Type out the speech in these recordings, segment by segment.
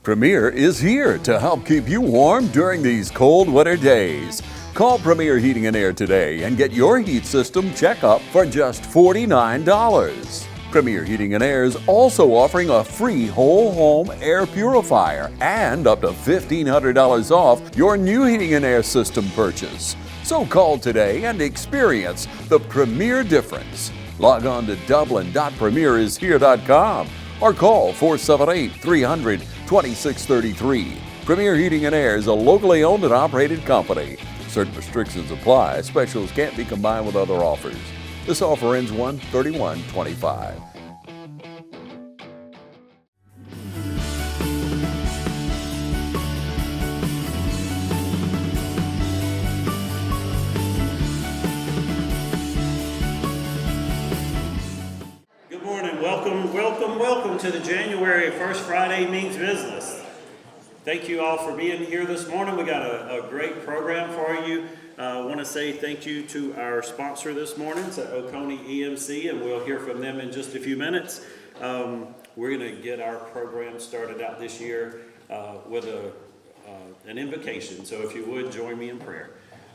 Premier is here to help keep you warm during these cold winter days. Call Premier Heating and Air today and get your heat system checkup for just $49. Premier Heating and Air is also offering a free whole home air purifier and up to $1,500 off your new heating and air system purchase. So call today and experience the Premier difference. Log on to dublin.premierishere.com or call 478-300-2633. Premier Heating and Air is a locally owned and operated company. Certain restrictions apply. Specials can't be combined with other offers. This offer ends 1/31/25. Good morning. Welcome to the January 1st Friday Means Business. Thank you all for being here this morning. We got a great program for you. I want to say thank you to our sponsor this morning, it's Oconee EMC, and we'll hear from them in just a few minutes. We're going to get our program started out this year with an invocation. So if you would, join me in prayer.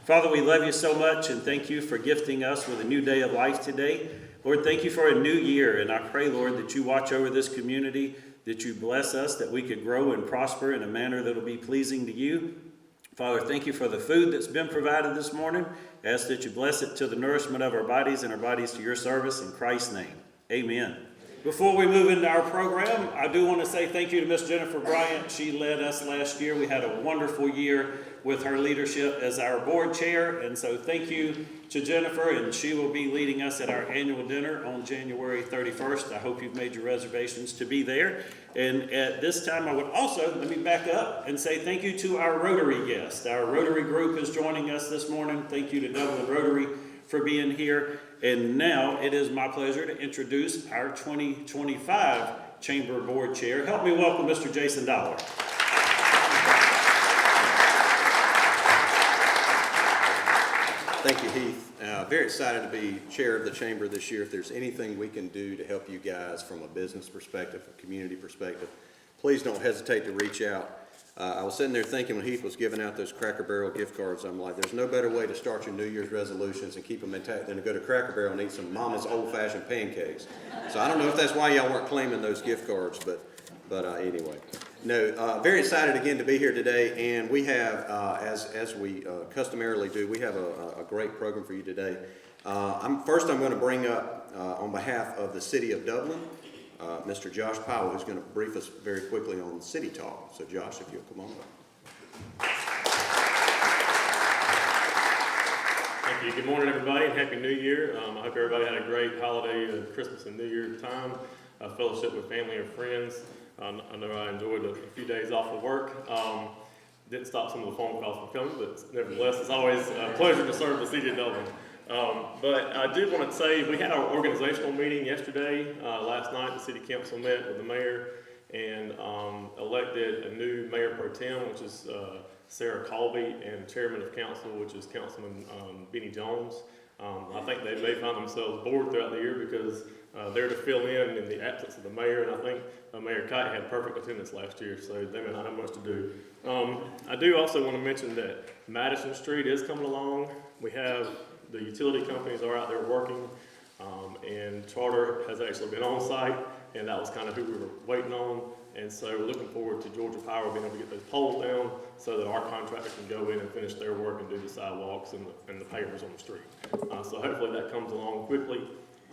Father, we love you so much, and thank you for gifting us with a new day of life today. Lord, thank you for a new year, and I pray, Lord, that you watch over this community, that you bless us, that we could grow and prosper in a manner that will be pleasing to you. Father, thank you for the food that's been provided this morning. I ask that you bless it to the nourishment of our bodies and our bodies to your service. In Christ's name, amen. Before we move into our program, I do want to say thank you to Miss Jennifer Bryant. She led us last year. We had a wonderful year with her leadership as our board chair. And so thank you to Jennifer, and she will be leading us at our annual dinner on January 31st. I hope you've made your reservations to be there. And at this time, I would also, let me back up and say thank you to our Rotary guest. Our Rotary group is joining us this morning. Thank you to Dublin Rotary for being here. And now it is my pleasure to introduce our 2025 Chamber Board Chair. Help me welcome Mr. Jason Dollar. Thank you, Heath. Very excited to be chair of the chamber this year. If there's anything we can do to help you guys from a business perspective, a community perspective, please don't hesitate to reach out. I was sitting there thinking when Heath was giving out those Cracker Barrel gift cards, I'm like, there's no better way to start your New Year's resolutions and keep them intact than to go to Cracker Barrel and eat some Mama's old-fashioned pancakes. So I don't know if that's why y'all weren't claiming those gift cards, but anyway. No, very excited again to be here today, and we have, as we customarily do, we have a great program for you today. I'm going to bring up, on behalf of the City of Dublin, Mr. Josh Powell, who's going to brief us very quickly on City Talk. So Josh, if you'll come on up. Thank you. Good morning, everybody, and Happy New Year. I hope everybody had a great holiday, Christmas and New Year time, fellowship with family and friends. I know I enjoyed a few days off of work. Didn't stop some of the phone calls from coming, but nevertheless, it's always a pleasure to serve the City of Dublin. But I did want to say we had our organizational meeting yesterday. Last night, the City Council met with the mayor and elected a new mayor pro tem, which is Sarah Colby, and chairman of council, which is Councilman Benny Jones. I think they may find themselves bored throughout the year because they're to fill in the absence of the mayor, and I think Mayor Kite had perfect attendance last year, so they may not have much to do. I do also want to mention that Madison Street is coming along. We have the utility companies are out there working, and Charter has actually been on site, and that was kind of who we were waiting on. And so we're looking forward to Georgia Power being able to get those poles down so that our contractor can go in and finish their work and do the sidewalks and the pavers on the street. So hopefully that comes along quickly.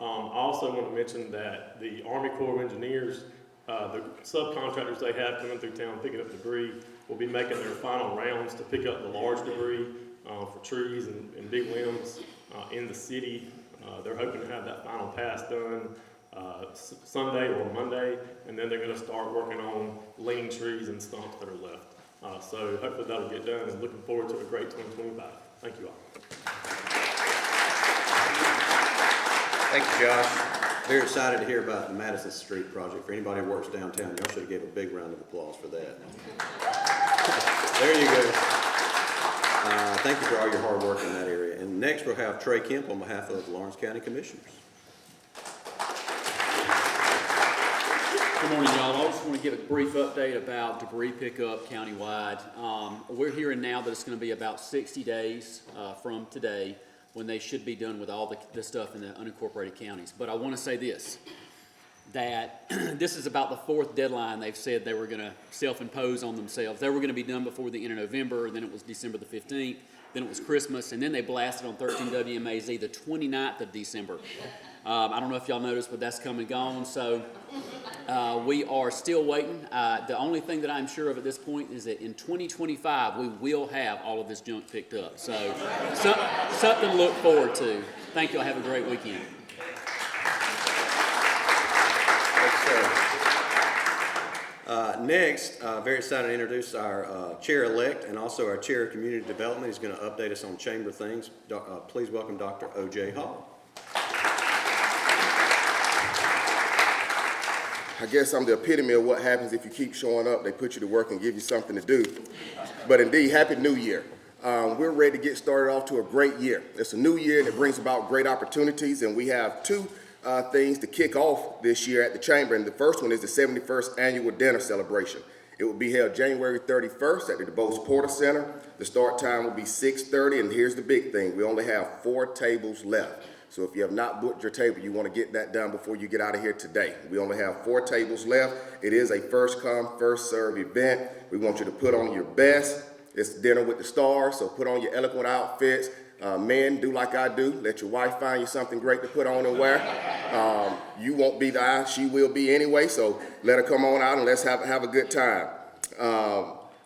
I also want to mention that the Army Corps of Engineers, the subcontractors they have coming through town picking up debris, will be making their final rounds to pick up the large debris for trees and big limbs in the city. They're hoping to have that final pass done Sunday or Monday, and then they're going to start working on leaning trees and stumps that are left. So hopefully that'll get done, and looking forward to a great 2025. Thank you all. Thank you, Josh. Very excited to hear about the Madison Street project. For anybody who works downtown, y'all should have gave a big round of applause for that. There you go. Thank you for all your hard work in that area. And next we'll have Trey Kemp on behalf of the Lawrence County Commissioners. Good morning, y'all. I just want to give a brief update about debris pickup countywide. We're hearing now that it's going to be about 60 days from today when they should be done with all the stuff in the unincorporated counties. But I want to say this, that this is about the fourth deadline they've said they were going to self-impose on themselves. They were going to be done before the end of November, then it was December the 15th, then it was Christmas, and then they blasted on 13 WMAZ the 29th of December. I don't know if y'all noticed, but that's come and gone, so we are still waiting. The only thing that I'm sure of at this point is that in 2025, we will have all of this junk picked up. So something to look forward to. Thank you. Have a great weekend. Next, very excited to introduce our chair-elect and also our chair of community development. He's going to update us on chamber things. Please welcome Dr. O.J. Hall. I guess I'm the epitome of what happens if you keep showing up. They put you to work and give you something to do. But indeed, Happy New Year. We're ready to get started off to a great year. It's a new year and it brings about great opportunities, and we have two things to kick off this year at the Chamber. And the first one is the 71st Annual Dinner Celebration. It will be held January 31st at the DuBose Porter Center. The start time will be 6:30, and here's the big thing. We only have 4 tables left. So if you have not booked your table, you want to get that done before you get out of here today. We only have 4 tables left. It is a first come, first serve event. We want you to put on your best. It's dinner with the stars, so put on your eloquent outfits. Men, do like I do. Let your wife find you something great to put on and wear. You won't be there, she will be anyway, so let her come on out and let's have a good time.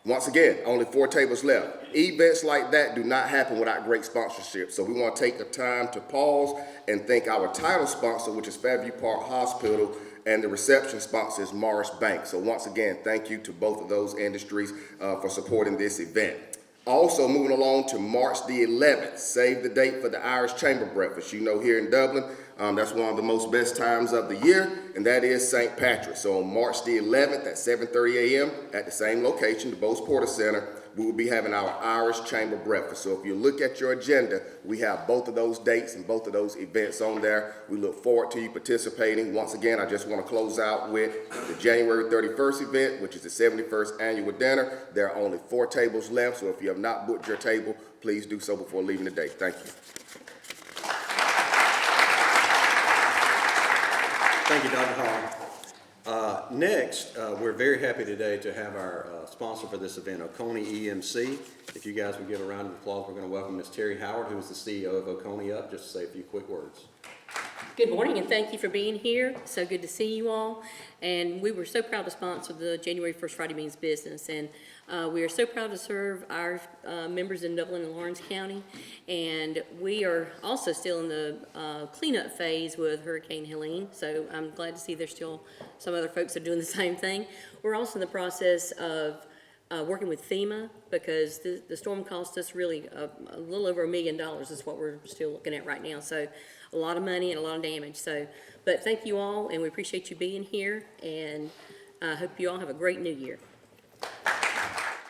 Once again, only 4 tables left. Events like that do not happen without great sponsorship. So we want to take the time to pause and thank our title sponsor, which is Fairview Park Hospital, and the reception sponsor is Morris Bank. So once again, thank you to both of those industries for supporting this event. Also moving along to March the 11th, save the date for the Irish Chamber Breakfast. You know, here in Dublin, that's one of the most best times of the year, and that is St. Patrick's. So on March the 11th at 7:30 a.m. at the same location, the DuBose Porter Center, we will be having our Irish Chamber Breakfast. So if you look at your agenda, we have both of those dates and both of those events on there. We look forward to you participating. Once again, I just want to close out with the January 31st event, which is the 71st Annual Dinner. There are only 4 tables left, so if you have not booked your table, please do so before leaving today. Thank you. Thank you, Dr. Hall. Next, we're very happy today to have our sponsor for this event, Oconee EMC. If you guys would give a round of applause, we're going to welcome Ms. Terry Howard, who is the CEO of Oconee, up just to say a few quick words. Good morning, and thank you for being here. So good to see you all. And we were so proud to sponsor the January 1st Friday Means Business. And we are so proud to serve our members in Dublin and Lawrence County. And we are also still in the cleanup phase with Hurricane Helene. So I'm glad to see there's still some other folks that are doing the same thing. We're also in the process of working with FEMA, because the storm cost us really a little over $1 million is what we're still looking at right now. So a lot of money and a lot of damage. So, but thank you all, and we appreciate you being here, and I hope you all have a great new year.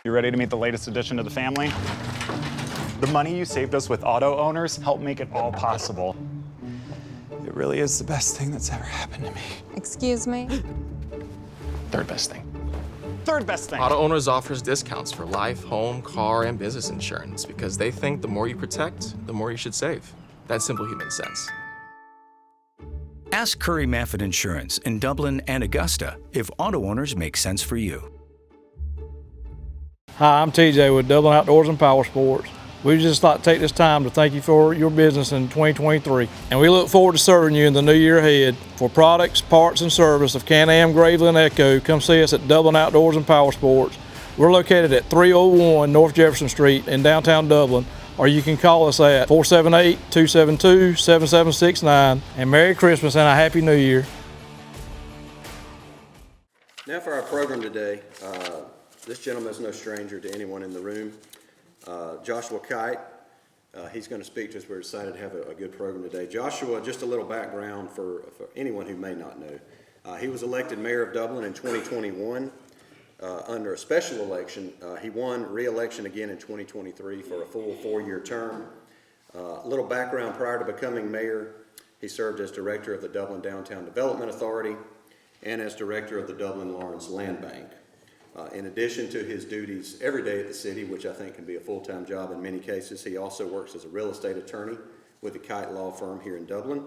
You ready to meet the latest addition to the family? The money you saved us with auto owners helped make it all possible. It really is the best thing that's ever happened to me. Excuse me? Third best thing. Third best thing. Auto Owners offers discounts for life, home, car, and business insurance because they think the more you protect, the more you should save. That's simple human sense. Ask Curry Maffett Insurance in Dublin and Augusta if auto owners make sense for you. Hi, I'm TJ with Dublin Outdoors and Power Sports. We'd just like to take this time to thank you for your business in 2023. And we look forward to serving you in the new year ahead. For products, parts, and service of Can-Am, Gravely, and Echo, come see us at Dublin Outdoors and Power Sports. We're located at 301 North Jefferson Street in downtown Dublin, or you can call us at 478-272-7769. And Merry Christmas and a Happy New Year. Now for our program today, this gentleman is no stranger to anyone in the room. Joshua Kite, he's going to speak to us. We're excited to have a good program today. Joshua, just a little background for anyone who may not know. He was elected mayor of Dublin in 2021 under a special election. He won re-election again in 2023 for a full 4-year term. A little background: prior to becoming mayor, he served as director of the Dublin Downtown Development Authority, and as director of the Dublin-Laurens Land Bank. In addition to his duties every day at the city, which I think can be a full-time job in many cases, he also works as a real estate attorney with the Kite Law Firm here in Dublin.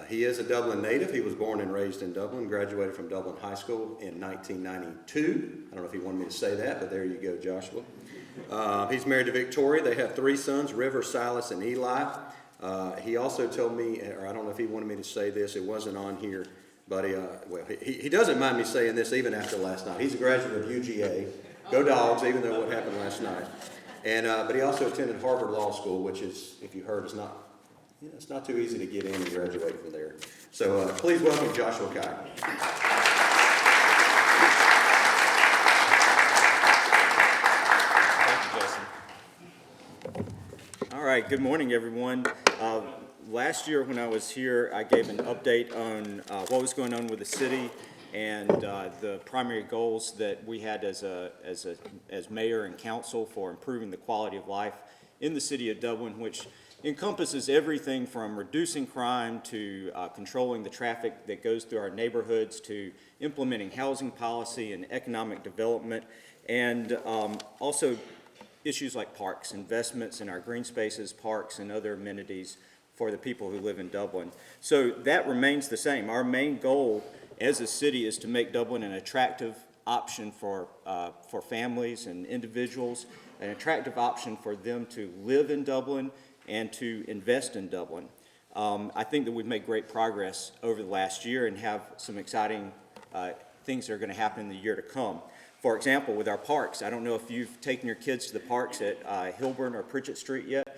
He is a Dublin native. He was born and raised in Dublin, graduated from Dublin High School in 1992. I don't know if he wanted me to say that, but there you go, Joshua. He's married to Victoria. They have 3 sons, River, Silas, and Eli. He also told me, or I don't know if he wanted me to say this, it wasn't on here, but he doesn't mind me saying this even after last night. He's a graduate of UGA. Go Dogs, even though what happened last night. And but he also attended Harvard Law School, which is, if you heard, it's not too easy to get in and graduate from there. So please welcome Joshua Kite. All right, good morning, everyone. Last year when I was here, I gave an update on what was going on with the city and the primary goals that we had as mayor and council for improving the quality of life in the city of Dublin, which encompasses everything from reducing crime to controlling the traffic that goes through our neighborhoods to implementing housing policy and economic development, and also issues like parks, investments in our green spaces, parks, and other amenities for the people who live in Dublin. So that remains the same. Our main goal as a city is to make Dublin an attractive option for families and individuals, an attractive option for them to live in Dublin and to invest in Dublin. I think that we've made great progress over the last year and have some exciting things that are going to happen in the year to come. For example, with our parks, I don't know if you've taken your kids to the parks at Hilburn or Pritchett Street yet.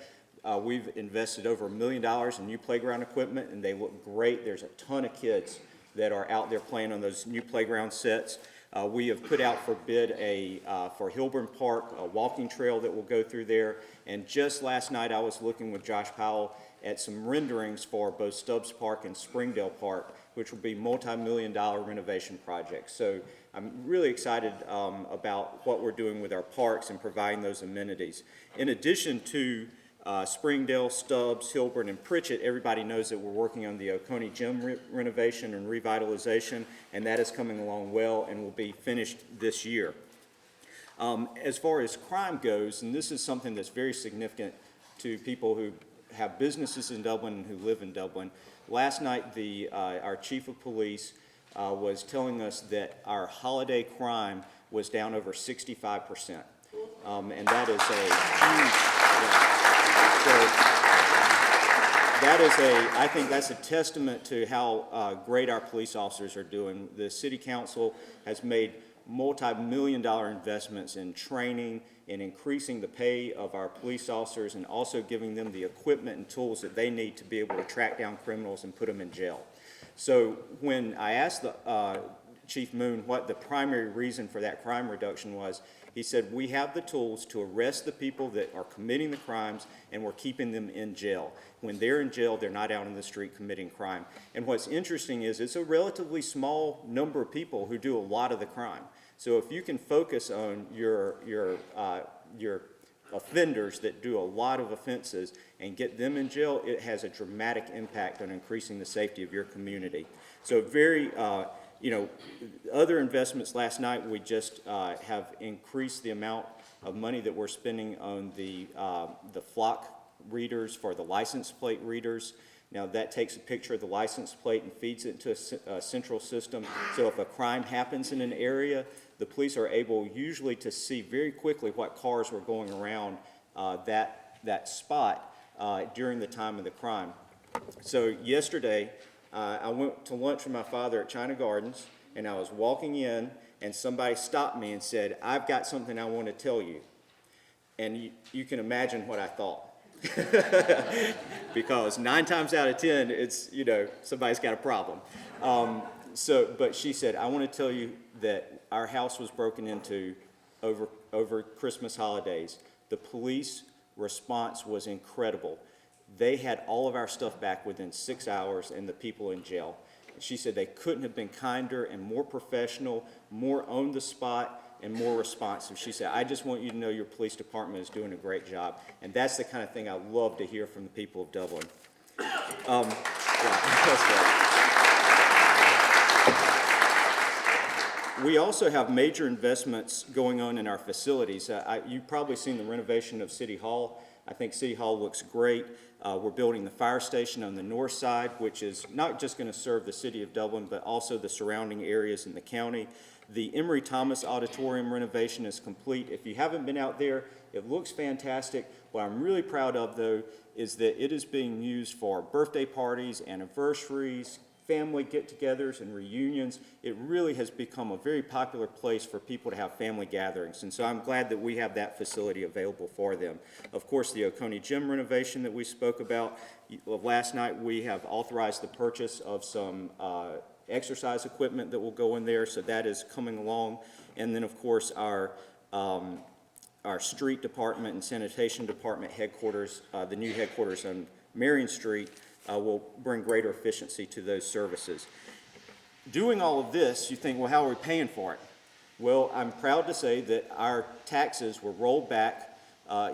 We've invested over $1 million in new playground equipment, and they look great. There's a ton of kids that are out there playing on those new playground sets. We have put out for bid for Hilburn Park, a walking trail that will go through there. And just last night, I was looking with Josh Powell at some renderings for both Stubbs Park and Springdale Park, which will be multi-million-dollar renovation projects. So I'm really excited about what we're doing with our parks and providing those amenities. In addition to Springdale, Stubbs, Hilburn, and Pritchett, everybody knows that we're working on the Oconee Gym renovation and revitalization, and that is coming along well and will be finished this year. As far as crime goes, and this is something that's very significant to people who have businesses in Dublin and who live in Dublin, last night our chief of police was telling us that our holiday crime was down over 65%. And that is a huge, I think that's a testament to how great our police officers are doing. The city council has made multi-million-dollar investments in training and increasing the pay of our police officers and also giving them the equipment and tools that they need to be able to track down criminals and put them in jail. So when I asked Chief Moon what the primary reason for that crime reduction was, he said, we have the tools to arrest the people that are committing the crimes, and we're keeping them in jail. When they're in jail, they're not out in the street committing crime. And what's interesting is it's a relatively small number of people who do a lot of the crime. So if you can focus on your offenders that do a lot of offenses and get them in jail, it has a dramatic impact on increasing the safety of your community. So very, other investments last night, we just have increased the amount of money that we're spending on the flock readers for the license plate readers. Now that takes a picture of the license plate and feeds it into a central system. So if a crime happens in an area, the police are able usually to see very quickly what cars were going around that spot during the time of the crime. So yesterday, I went to lunch with my father at China Gardens, and I was walking in, and somebody stopped me and said, "I've got something I want to tell you." And you can imagine what I thought. Because 9 times out of 10, it's, somebody's got a problem. But she said, "I want to tell you that our house was broken into over Christmas holidays. The police response was incredible. They had all of our stuff back within 6 hours and the people in jail." She said they couldn't have been kinder and more professional, more on the spot, and more responsive. She said, "I just want you to know your police department is doing a great job." And that's the kind of thing I love to hear from the people of Dublin. We also have major investments going on in our facilities. You've probably seen the renovation of City Hall. I think City Hall looks great. We're building the fire station on the north side, which is not just going to serve the city of Dublin, but also the surrounding areas in the county. The Emory Thomas Auditorium renovation is complete. If you haven't been out there, it looks fantastic. What I'm really proud of, though, is that it is being used for birthday parties, anniversaries, family get-togethers and reunions. It really has become a very popular place for people to have family gatherings, and so I'm glad that we have that facility available for them. Of course, the Oconee Gym renovation that we spoke about. Last night, we have authorized the purchase of some exercise equipment that will go in there, so that is coming along. And then, of course, our street department and sanitation department headquarters, the new headquarters on Marion Street, will bring greater efficiency to those services. Doing all of this, you think, well, how are we paying for it? Well, I'm proud to say that our taxes were rolled back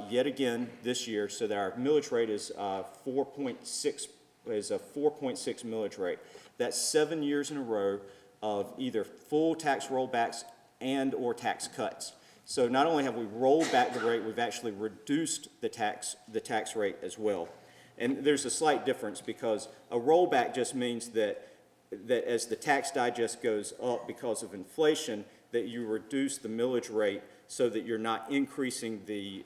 yet again this year, so that our millage rate is 4.6 millage rate. That's 7 years in a row of either full tax rollbacks and or tax cuts. So not only have we rolled back the rate, we've actually reduced the tax rate as well. And there's a slight difference because a rollback just means that as the tax digest goes up because of inflation, that you reduce the millage rate so that you're not increasing the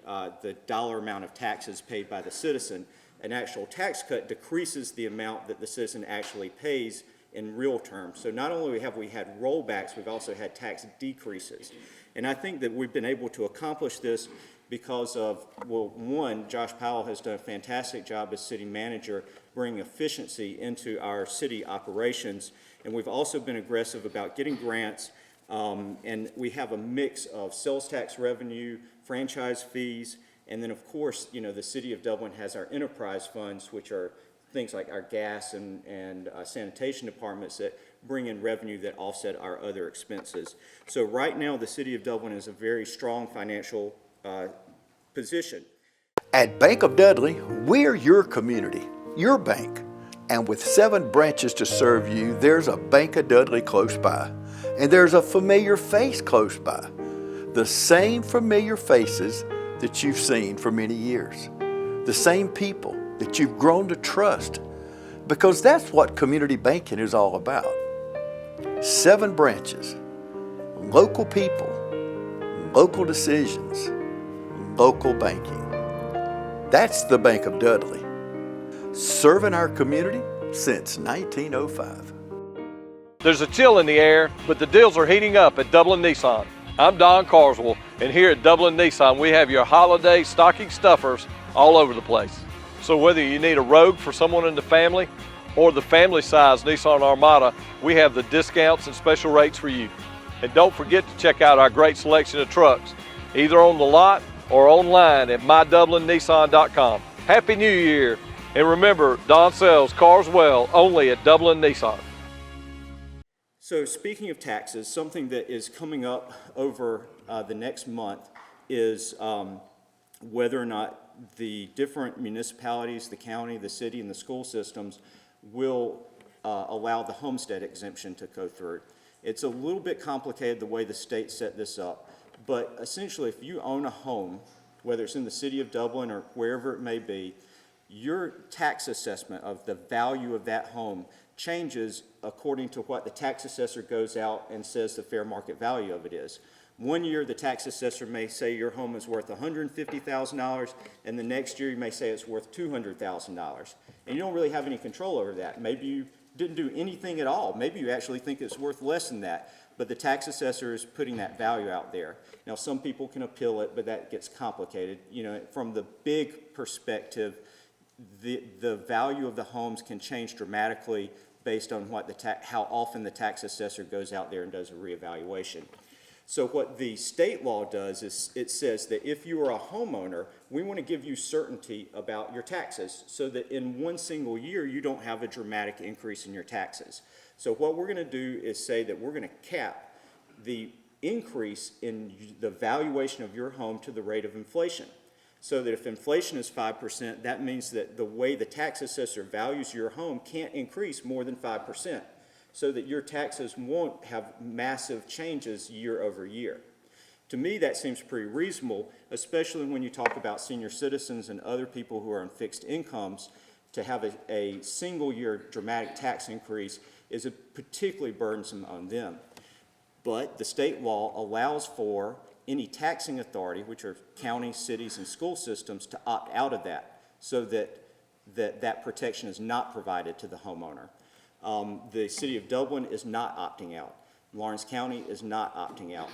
dollar amount of taxes paid by the citizen. An actual tax cut decreases the amount that the citizen actually pays in real terms. So not only have we had rollbacks, we've also had tax decreases. And I think that we've been able to accomplish this because of, well, one, Josh Powell has done a fantastic job as city manager bringing efficiency into our city operations. And we've also been aggressive about getting grants. And we have a mix of sales tax revenue, franchise fees, and then, of course, you know, the city of Dublin has our enterprise funds, which are things like our gas and sanitation departments that bring in revenue that offset our other expenses. So right now, the city of Dublin is a very strong financial position. At Bank of Dudley, we're your community, your bank. And with 7 branches to serve you, there's a Bank of Dudley close by. And there's a familiar face close by. The same familiar faces that you've seen for many years. The same people that you've grown to trust. Because that's what community banking is all about. 7 branches, local people, local decisions, local banking. That's the Bank of Dudley, serving our community since 1905. There's a chill in the air, but the deals are heating up at Dublin Nissan. I'm Don Carswell, and here at Dublin Nissan, we have your holiday stocking stuffers all over the place. So whether you need a Rogue for someone in the family or the family-size Nissan Armada, we have the discounts and special rates for you. And don't forget to check out our great selection of trucks, either on the lot or online at mydublinnissan.com. Happy New Year! And remember, Don sells cars well only at Dublin Nissan. So speaking of taxes, something that is coming up over the next month is whether or not the different municipalities, the county, the city, and the school systems will allow the homestead exemption to go through. It's a little bit complicated the way the state set this up, but essentially if you own a home, whether it's in the city of Dublin or wherever it may be, your tax assessment of the value of that home changes according to what the tax assessor goes out and says the fair market value of it is. One year, the tax assessor may say your home is worth $150,000, and the next year you may say it's worth $200,000. And you don't really have any control over that. Maybe you didn't do anything at all. Maybe you actually think it's worth less than that, but the tax assessor is putting that value out there. Now, some people can appeal it, but that gets complicated. You know, from the big perspective, the value of the homes can change dramatically based on what how often the tax assessor goes out there and does a reevaluation. So what the state law does is it says that if you are a homeowner, we want to give you certainty about your taxes so that in one single year you don't have a dramatic increase in your taxes. So what we're going to do is say that we're going to cap the increase in the valuation of your home to the rate of inflation. So that if inflation is 5%, that means that the way the tax assessor values your home can't increase more than 5%. so that your taxes won't have massive changes year over year. To me, that seems pretty reasonable, especially when you talk about senior citizens and other people who are on fixed incomes. To have a single year dramatic tax increase is particularly burdensome on them. But the state law allows for any taxing authority, which are counties, cities, and school systems, to opt out of that, so that protection is not provided to the homeowner. The city of Dublin is not opting out. Lawrence County is not opting out.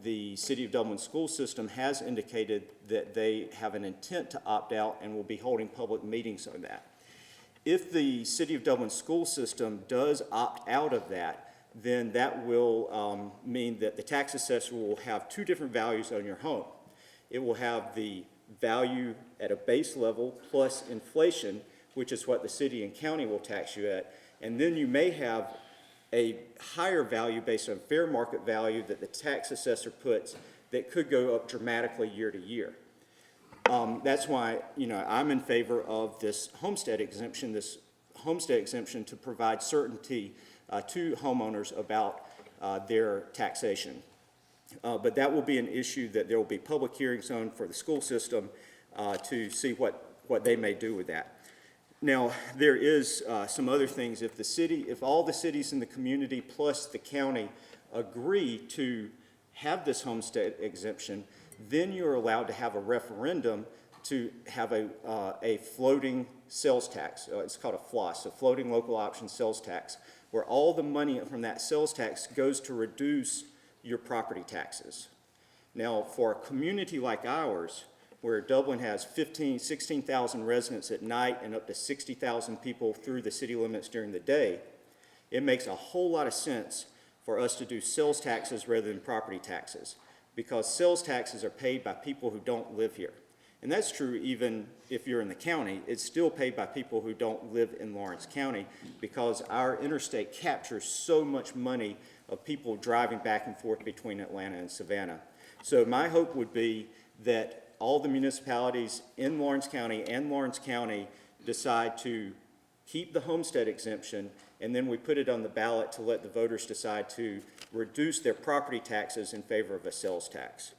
The City of Dublin school system has indicated that they have an intent to opt out and will be holding public meetings on that. If the City of Dublin school system does opt out of that, then that will mean that the tax assessor will have two different values on your home. It will have the value at a base level plus inflation, which is what the city and county will tax you at, and then you may have a higher value based on fair market value that the tax assessor puts that could go up dramatically year to year. That's why, I'm in favor of this homestead exemption to provide certainty to homeowners about their taxation. But that will be an issue that there will be public hearings on for the school system to see what they may do with that. Now, there is some other things. If all the cities in the community plus the county agree to have this homestead exemption, then you're allowed to have a referendum to have a floating sales tax. It's called a FLOSS, a floating local option sales tax, where all the money from that sales tax goes to reduce your property taxes. Now, for a community like ours, where Dublin has 16,000 residents at night and up to 60,000 people through the city limits during the day, it makes a whole lot of sense for us to do sales taxes rather than property taxes, because sales taxes are paid by people who don't live here. And that's true even if you're in the county. It's still paid by people who don't live in Lawrence County, because our interstate captures so much money of people driving back and forth between Atlanta and Savannah. So my hope would be that all the municipalities in Lawrence County decide to keep the homestead exemption, and then we put it on the ballot to let the voters decide to reduce their property taxes in favor of a sales tax.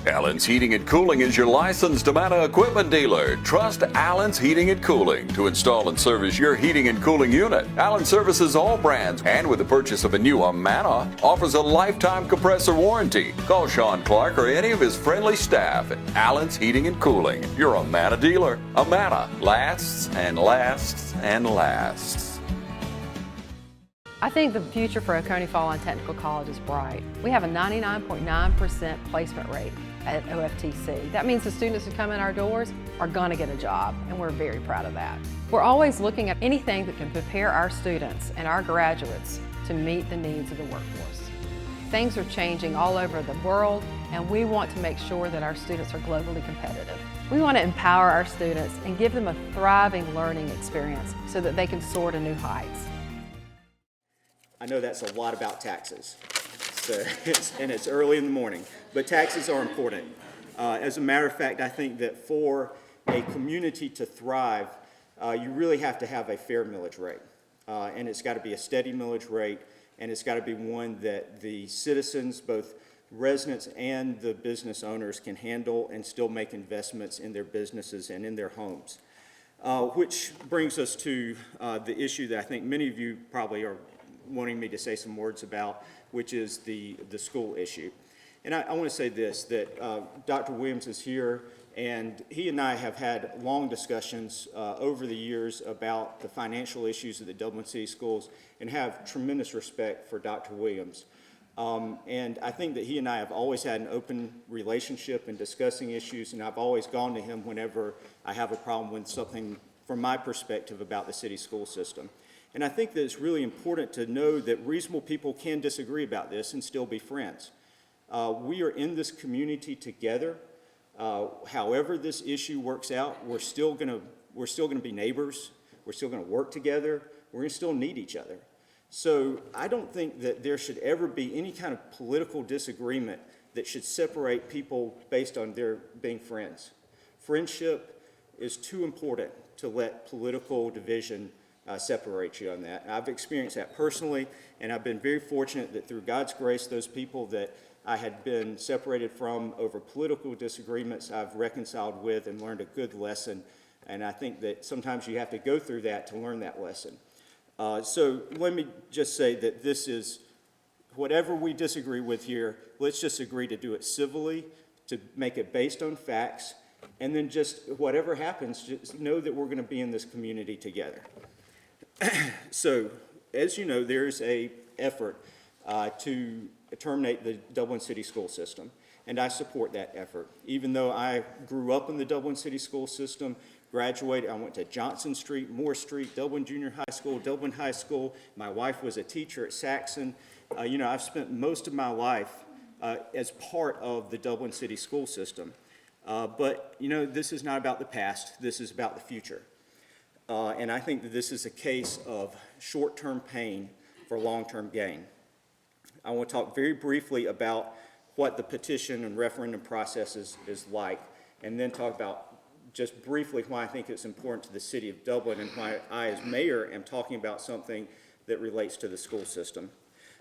Allen's Heating and Cooling is your licensed Amana equipment dealer. Trust Allen's Heating and Cooling to install and service your heating and cooling unit. Allen services all brands, and with the purchase of a new Amana, offers a lifetime compressor warranty. Call Sean Clark or any of his friendly staff at Allen's Heating and Cooling, your Amana dealer. Amana lasts and lasts and lasts. I think the future for Oconee Fall Technical College is bright. We have a 99.9% placement rate at OFTC. That means the students who come in our doors are going to get a job, and we're very proud of that. We're always looking at anything that can prepare our students and our graduates to meet the needs of the workforce. Things are changing all over the world, and we want to make sure that our students are globally competitive. We want to empower our students and give them a thriving learning experience so that they can soar to new heights. I know that's a lot about taxes, and it's early in the morning, but taxes are important. As a matter of fact, I think that for a community to thrive, you really have to have a fair millage rate. And it's got to be a steady millage rate, and it's got to be one that the citizens, both residents and the business owners, can handle and still make investments in their businesses and in their homes. Which brings us to the issue that I think many of you probably are wanting me to say some words about, which is the school issue. And I want to say this, that Dr. Williams is here, and he and I have had long discussions over the years about the financial issues of the Dublin City Schools, and have tremendous respect for Dr. Williams. And I think that he and I have always had an open relationship in discussing issues, and I've always gone to him whenever I have a problem with something from my perspective about the city school system. And I think that it's really important to know that reasonable people can disagree about this and still be friends. We are in this community together. However this issue works out, we're still going to be neighbors. We're still going to work together. We're going to still need each other. So I don't think that there should ever be any kind of political disagreement that should separate people based on their being friends. Friendship is too important to let political division separate you on that. I've experienced that personally, and I've been very fortunate that through God's grace, those people that I had been separated from over political disagreements, I've reconciled with and learned a good lesson. And I think that sometimes you have to go through that to learn that lesson. So let me just say that this is, whatever we disagree with here, let's just agree to do it civilly, to make it based on facts, and then just whatever happens, just know that we're going to be in this community together. So, as you know, there's an effort to terminate the Dublin City school system, and I support that effort. Even though I grew up in the Dublin City school system, graduated, I went to Johnson Street, Moore Street, Dublin Junior High School, Dublin High School. My wife was a teacher at Saxon. You know, I've spent most of my life as part of the Dublin City school system. But, you know, this is not about the past. This is about the future. And I think that this is a case of short-term pain for long-term gain. I want to talk very briefly about what the petition and referendum process is like, and then talk about just briefly why I think it's important to the city of Dublin and why I, as mayor, am talking about something that relates to the school system.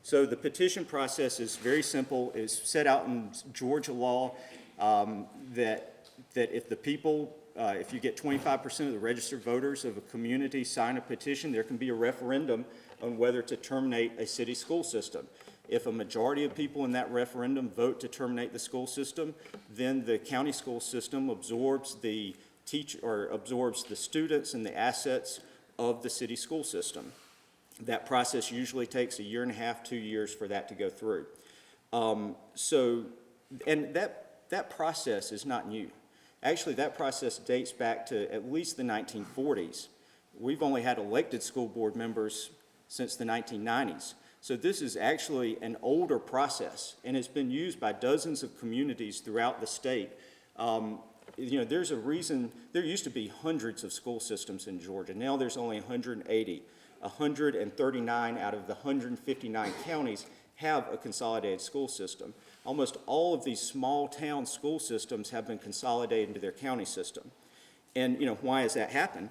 So the petition process is very simple. It's set out in Georgia law that if the people, if you get 25% of the registered voters of a community sign a petition, there can be a referendum on whether to terminate a city school system. If a majority of people in that referendum vote to terminate the school system, then the county school system absorbs the absorbs the students and the assets of the city school system. That process usually takes 1.5 years, 2 years for that to go through. And that process is not new. Actually, that process dates back to at least the 1940s. We've only had elected school board members since the 1990s. So this is actually an older process, and it's been used by dozens of communities throughout the state. You know, there's a reason, there used to be hundreds of school systems in Georgia. Now there's only 180. 139 out of the 159 counties have a consolidated school system. Almost all of these small town school systems have been consolidated into their county system. And, you know, why has that happened?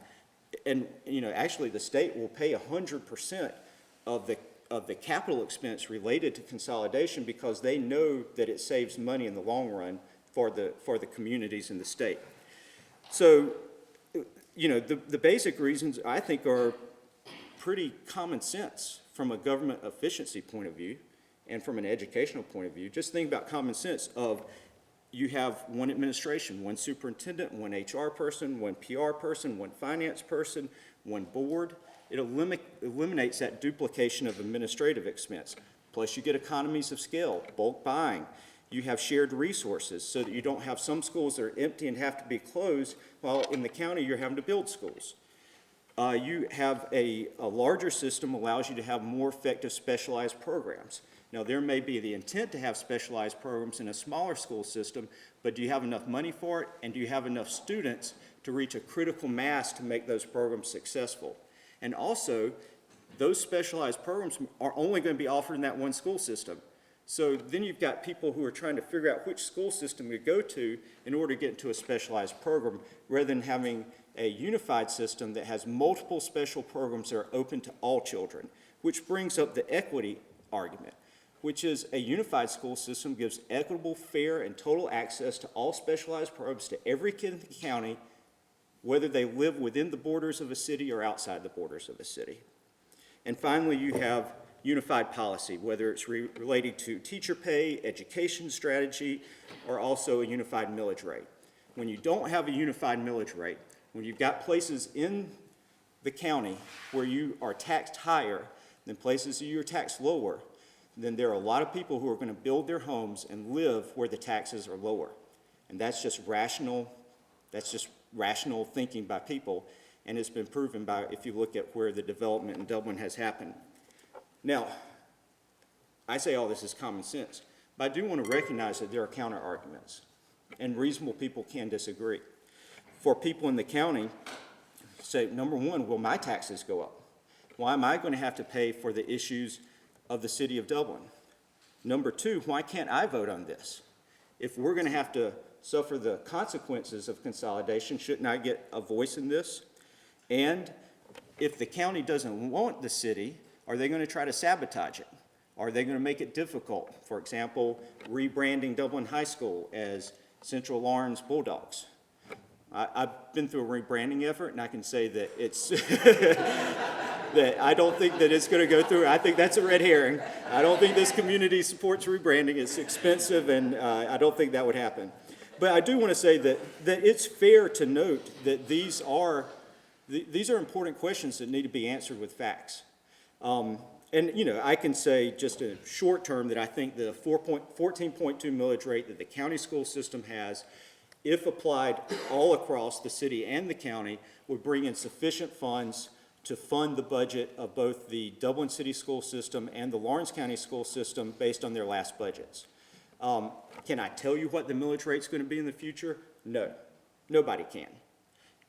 And, you know, actually the state will pay 100% of the capital expense related to consolidation because they know that it saves money in the long run for the communities in the state. So, you know, the basic reasons I think are pretty common sense from a government efficiency point of view and from an educational point of view. Just think about common sense of you have one administration, one superintendent, one HR person, one PR person, one finance person, one board. It eliminates that duplication of administrative expense. Plus you get economies of scale, bulk buying. You have shared resources so that you don't have some schools that are empty and have to be closed while in the county you're having to build schools. You have a larger system allows you to have more effective specialized programs. Now, there may be the intent to have specialized programs in a smaller school system, but do you have enough money for it, and do you have enough students to reach a critical mass to make those programs successful? And also, those specialized programs are only going to be offered in that one school system. So then you've got people who are trying to figure out which school system to go to in order to get into a specialized program, rather than having a unified system that has multiple special programs that are open to all children, which brings up the equity argument, which is a unified school system gives equitable, fair, and total access to all specialized programs to every kid in the county, whether they live within the borders of a city or outside the borders of a city. And finally, you have unified policy, whether it's related to teacher pay, education strategy, or also a unified millage rate. When you don't have a unified millage rate, when you've got places in the county where you are taxed higher than places that you're taxed lower, then there are a lot of people who are going to build their homes and live where the taxes are lower. And that's just rational thinking by people, and it's been proven by, if you look at where the development in Dublin has happened. Now, I say all this is common sense, but I do want to recognize that there are counter arguments, and reasonable people can disagree. For people in the county, say, number one, will my taxes go up? Why am I going to have to pay for the issues of the city of Dublin? Number two, why can't I vote on this? If we're going to have to suffer the consequences of consolidation, shouldn't I get a voice in this? And if the county doesn't want the city, are they going to try to sabotage it? Are they going to make it difficult? For example, rebranding Dublin High School as Central Lawrence Bulldogs. I've been through a rebranding effort, and I can say that it's that I don't think that it's going to go through. I think that's a red herring. I don't think this community supports rebranding. It's expensive, and I don't think that would happen. But I do want to say that it's fair to note that these are important questions that need to be answered with facts. And, you know, I can say just in short term that I think the 14.2 millage rate that the county school system has, if applied all across the city and the county, would bring in sufficient funds to fund the budget of both the Dublin City School System and the Lawrence County School System based on their last budgets. Can I tell you what the millage rate's going to be in the future? No, nobody can.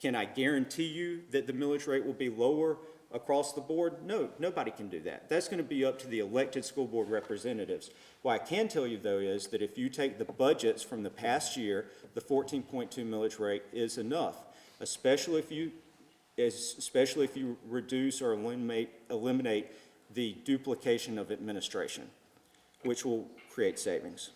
Can I guarantee you that the millage rate will be lower across the board? No, nobody can do that. That's going to be up to the elected school board representatives. What I can tell you, though, is that if you take the budgets from the past year, the 14.2 millage rate is enough, especially if you reduce or eliminate the duplication of administration, which will create savings.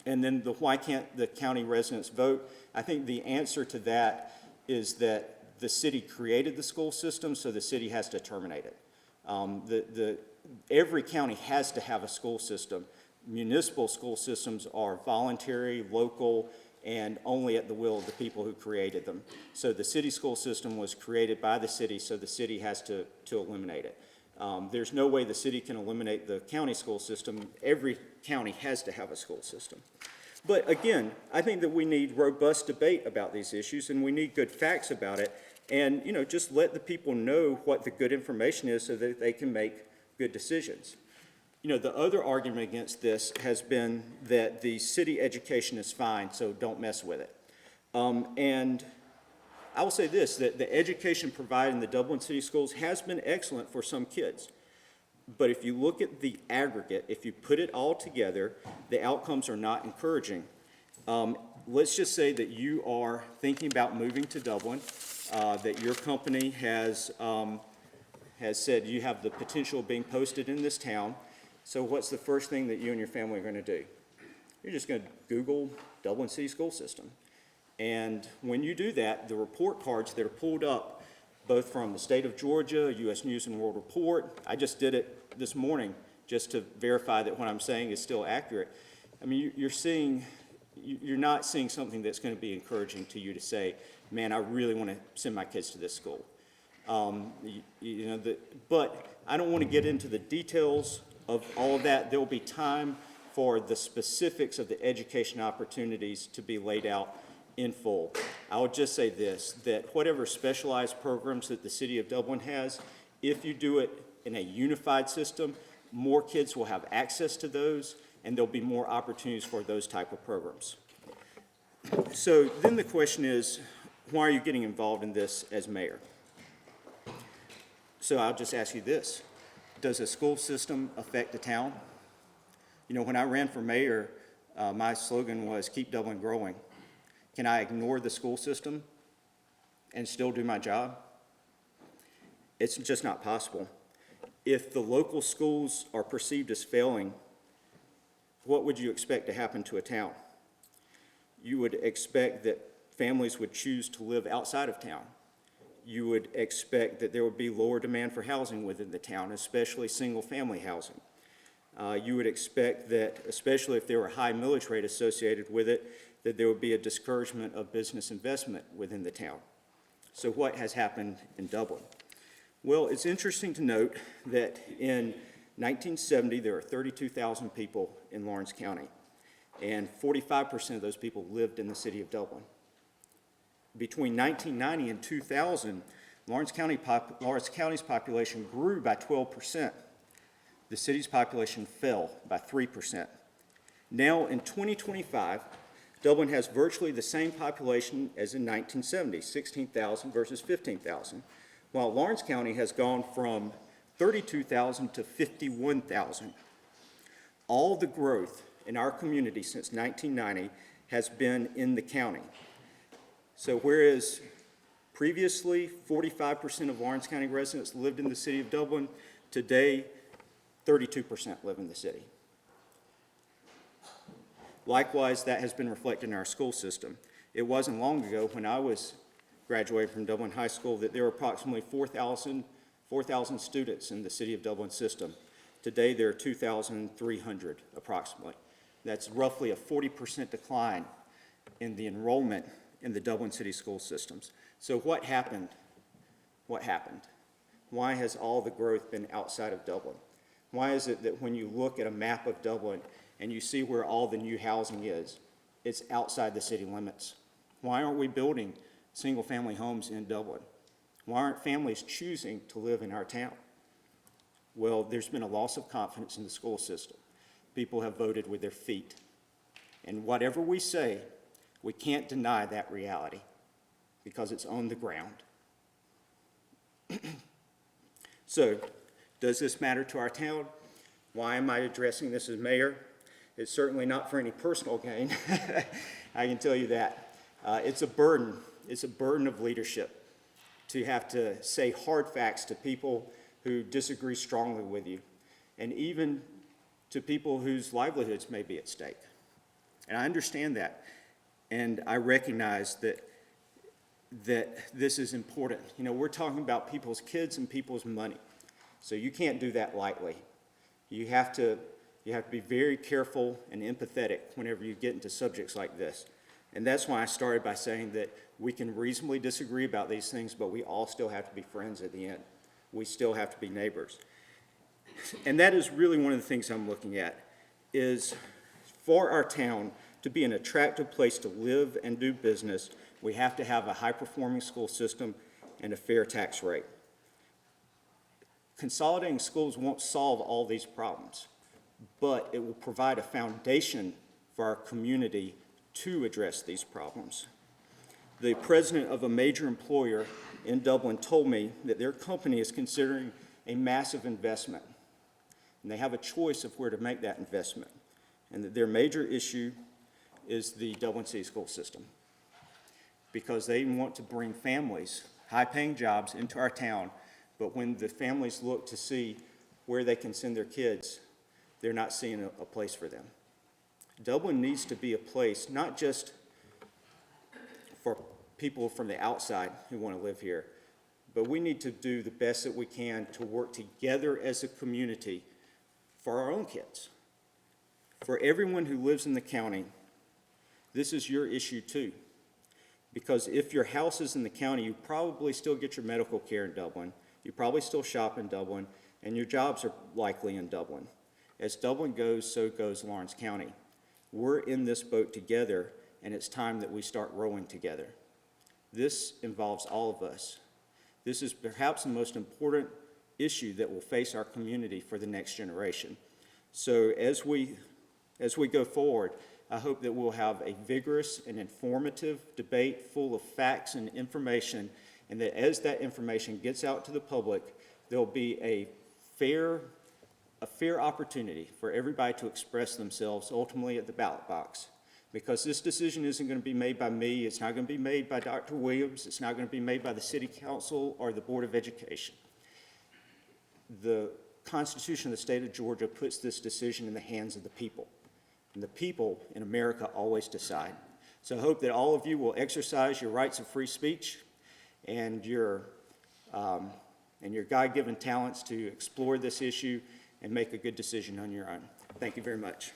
And then why can't the county residents vote? I think the answer to that is that the city created the school system, so the city has to terminate it. Every county has to have a school system. Municipal school systems are voluntary, local, and only at the will of the people who created them. So the city school system was created by the city, so the city has to eliminate it. There's no way the city can eliminate the county school system. Every county has to have a school system. But again, I think that we need robust debate about these issues, and we need good facts about it. And, you know, just let the people know what the good information is so that they can make good decisions. You know, the other argument against this has been that the city education is fine, so don't mess with it. And I will say this, that the education provided in the Dublin City Schools has been excellent for some kids. But if you look at the aggregate, if you put it all together, the outcomes are not encouraging. Let's just say that you are thinking about moving to Dublin, that your company has said you have the potential of being posted in this town. So what's the first thing that you and your family are going to do? You're just going to Google Dublin City School System. And when you do that, the report cards that are pulled up, both from the state of Georgia, U.S. News and World Report, I just did it this morning just to verify that what I'm saying is still accurate. I mean, you're not seeing something that's going to be encouraging to you to say, man, I really want to send my kids to this school. But I don't want to get into the details of all of that. There will be time for the specifics of the education opportunities to be laid out in full. I would just say this, that whatever specialized programs that the City of Dublin has, if you do it in a unified system, more kids will have access to those, and there'll be more opportunities for those type of programs. So then the question is, why are you getting involved in this as mayor? So I'll just ask you this. Does a school system affect the town? You know, when I ran for mayor, my slogan was, keep Dublin growing. Can I ignore the school system and still do my job? It's just not possible. If the local schools are perceived as failing, what would you expect to happen to a town? You would expect that families would choose to live outside of town. You would expect that there would be lower demand for housing within the town, especially single-family housing. You would expect that, especially if there were a high millage rate associated with it, that there would be a discouragement of business investment within the town. So what has happened in Dublin? Well, it's interesting to note that in 1970, there were 32,000 people in Lawrence County, and 45% of those people lived in the city of Dublin. Between 1990 and 2000, Lawrence County's population grew by 12%. The city's population fell by 3%. Now, in 2025, Dublin has virtually the same population as in 1970, 16,000 versus 15,000, while Lawrence County has gone from 32,000 to 51,000. All the growth in our community since 1990 has been in the county. So whereas Previously, 45% of Lawrence County residents lived in the city of Dublin. Today, 32% live in the city. Likewise, that has been reflected in our school system. It wasn't long ago when I was graduating from Dublin High School that there were approximately 4,000 students in the city of Dublin system. Today, there are 2,300 approximately. That's roughly a 40% decline in the enrollment in the Dublin city school systems. So what happened? What happened? Why has all the growth been outside of Dublin? Why is it that when you look at a map of Dublin and you see where all the new housing is, it's outside the city limits? Why aren't we building single-family homes in Dublin? Why aren't families choosing to live in our town? Well, there's been a loss of confidence in the school system. People have voted with their feet. And whatever we say, we can't deny that reality because it's on the ground. So, does this matter to our town? Why am I addressing this as mayor? It's certainly not for any personal gain. I can tell you that. It's a burden. It's a burden of leadership to have to say hard facts to people who disagree strongly with you, and even to people whose livelihoods may be at stake. And I understand that, and I recognize that this is important. You know, we're talking about people's kids and people's money, so you can't do that lightly. You have to be very careful and empathetic whenever you get into subjects like this. And that's why I started by saying that we can reasonably disagree about these things, but we all still have to be friends at the end. We still have to be neighbors. And that is really one of the things I'm looking at, is for our town to be an attractive place to live and do business, we have to have a high-performing school system and a fair tax rate. Consolidating schools won't solve all these problems, but it will provide a foundation for our community to address these problems. The president of a major employer in Dublin told me that their company is considering a massive investment, and they have a choice of where to make that investment, and that their major issue is the Dublin City School System, because they want to bring families, high-paying jobs into our town, but when the families look to see where they can send their kids, they're not seeing a place for them. Dublin needs to be a place not just for people from the outside who want to live here, but we need to do the best that we can to work together as a community for our own kids. For everyone who lives in the county, this is your issue too. Because if your house is in the county, you probably still get your medical care in Dublin, you probably still shop in Dublin, and your jobs are likely in Dublin. As Dublin goes, so goes Lawrence County. We're in this boat together, and it's time that we start rowing together. This involves all of us. This is perhaps the most important issue that will face our community for the next generation. So as we go forward, I hope that we'll have a vigorous and informative debate full of facts and information, and that as that information gets out to the public, there'll be a fair opportunity for everybody to express themselves ultimately at the ballot box. Because this decision isn't going to be made by me, it's not going to be made by Dr. Williams, it's not going to be made by the City Council or the Board of Education. The Constitution of the state of Georgia puts this decision in the hands of the people. And the people in America always decide. So I hope that all of you will exercise your rights of free speech and your God-given talents to explore this issue and make a good decision on your own. Thank you very much.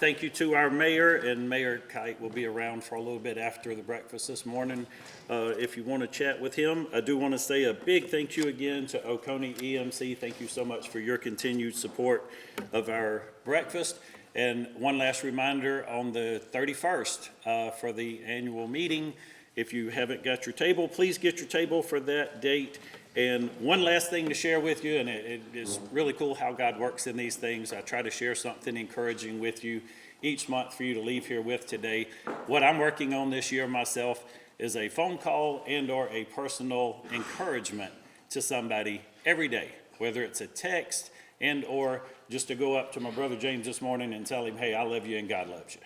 Thank you to our mayor, and Mayor Kite will be around for a little bit after the breakfast this morning. If you want to chat with him, I do want to say a big thank you again to Oconee EMC. Thank you so much for your continued support of our breakfast. And one last reminder on the 31st for the annual meeting. If you haven't got your table, please get your table for that date. And one last thing to share with you, and it is really cool how God works in these things. I try to share something encouraging with you each month for you to leave here with today. What I'm working on this year myself is a phone call and or a personal encouragement to somebody every day, whether it's a text and or just to go up to my brother James this morning and tell him, hey, I love you and God loves you.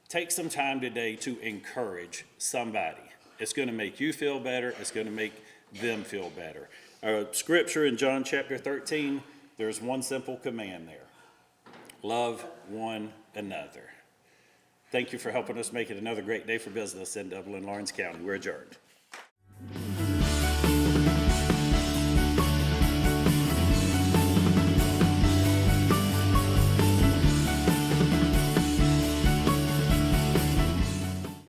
Take some time today to encourage somebody. It's going to make you feel better. It's going to make them feel better. Our scripture in John chapter 13, there's one simple command there. Love one another. Thank you for helping us make it another great day for business in Dublin-Laurens County. We're adjourned.